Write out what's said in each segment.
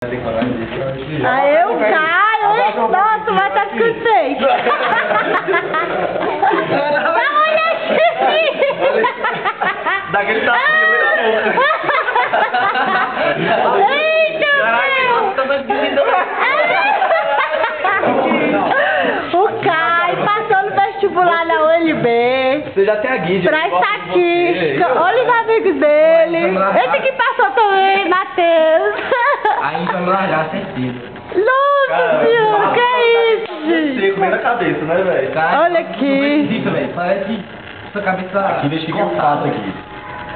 Aí eu caio, hein? Nossa, vai estar ficando feio. Olha aqui! Daquele tapinha bem na boca. Eita, meu! O Caio passou no vestibular na UNB. Você já tem a guia. Pra estatística. Olha os amigos dele. Esse aqui passou também, Matheus. Aí vai me largar certeza. Nossa senhora, que é isso, gente? Seco bem na cabeça, né, velho? Olha aqui. Parece sua cabeça. Aqui, deixa que eu faço aqui.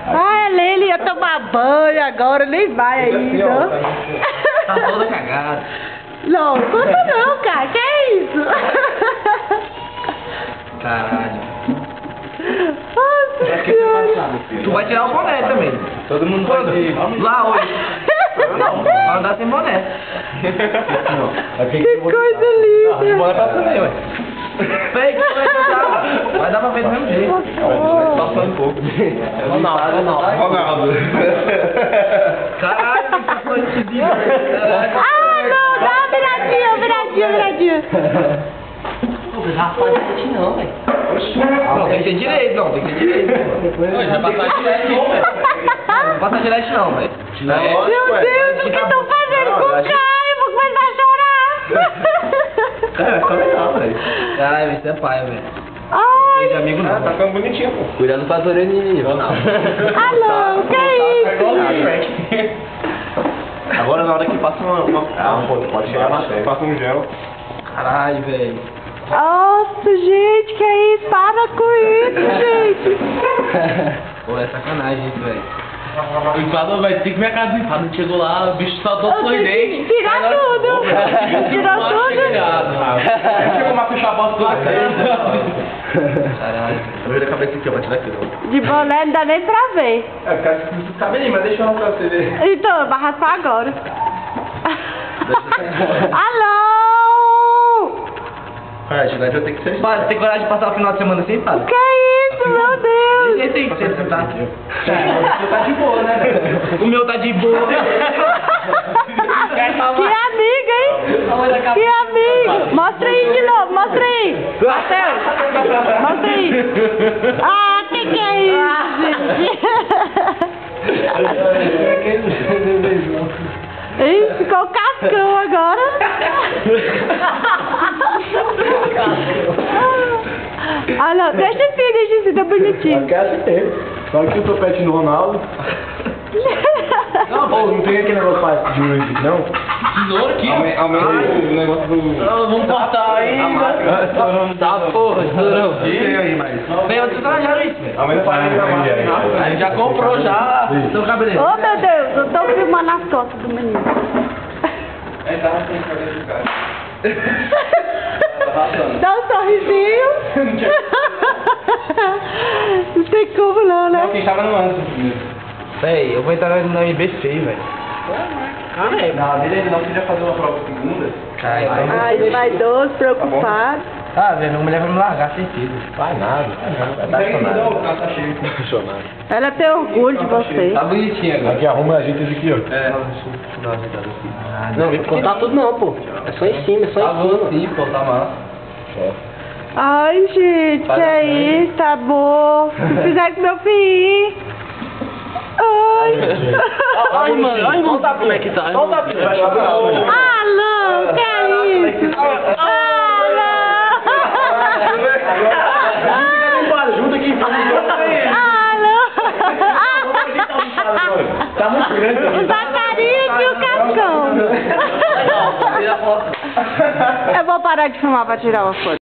Ah, ele ia tomar banho agora, nem vai ainda. Tá toda cagada. Não, conta não, cara. Que é isso? Caralho. Nossa senhora. Tu vai tirar o boné também. Todo mundo vai lá hoje. Não, vai andar sem boné. Que coisa linda. Boné pra também, ué. Fake, vai dar pra ver do mesmo jeito. Passando um pouco. Ronaldo. Caralho, que coisa de vida. Ah, não, dá uma viradinha. Rapaz, não tem não, velho. Não, tem que ter direito, não. Tem que ter direito. Não, vai passar direto não, velho. Não passa direto não, velho. Meu Deus, o que estão fazendo com o Caio? Vou começar a chorar. Cara, vai ficar legal, velho. Caralho, você é pai, velho. Ai, De amigo não. Tá ficando bonitinho, pô. Cuidado com as orelhas, Ronaldo. ah não, que é isso? Agora na hora que passa pode chegar mais perto. Passa um gel. Caralho, velho. Nossa, gente, que é isso? Para com isso, gente. Pô, é sacanagem isso, velho. O empador vai ter que minha casa do empador. Chegou lá, o bicho saltou Eu tenho sorridente. que tirar tudo. Tirar tudo. Chegou uma puxar a bola toda. Caralho. Eu vou cabeça aqui, eu vou tirar aqui. De boné não dá nem pra ver. É, fica com cabelinho, mas deixa eu pra você ver. Então, eu vou raspar agora. Alô? Cara, a gente vai ter que ser. Padre, tem coragem de passar o final de semana assim, padre? Que é isso, meu Deus? Ninguém tem que ser sentado. O seu tá de boa, né, velho? O meu tá de boa. Que amiga, hein? Que amiga. Mostra aí de novo, mostra aí. Matheus, mostra aí. Ah, que é isso, gente? Ih, ficou cascão agora. Ah, não, deixa assim, tá bonitinho. Só que o topete no Ronaldo. Não tem aquele negócio de hoje, não? Tesouro aqui. Aumenta o negócio do... Vamos cortar ainda. Tá, porra, estourou. Tem aí, mas... Bem, onde vocês trabalharam isso, velho? Aumenta para mim. A gente já comprou já seu cabeleireiro. Oh, meu Deus, eu tô filmando as costas do menino. Dá um sorrisinho. Não tem como não, né? Quem estava no ano. Véi, eu vou entrar na MB feio, velho. Não, beleza, não queria fazer uma prova segunda. Ai, vaidoso, preocupado. Ah, velho, minha mulher vai me largar, certeza. Vai nada. Tá apaixonado. Tá cheio. Apaixonado. Ela tem orgulho de você. Tá bonitinha agora. Aqui arruma a gente aqui, ó. Não, vem contar tudo não, pô. É só em cima, é só em cima. Sim, pô, tá massa. Ai, gente, que é isso? Tá bom. Se fizer com meu filho. Ai. Ai, mano, como é que tá? Ah, não, que é isso? Ah, não. Ajuda aqui. Ah, não. Tá muito grande. O Zacarias e o Cascão. Eu vou parar de filmar pra tirar uma foto.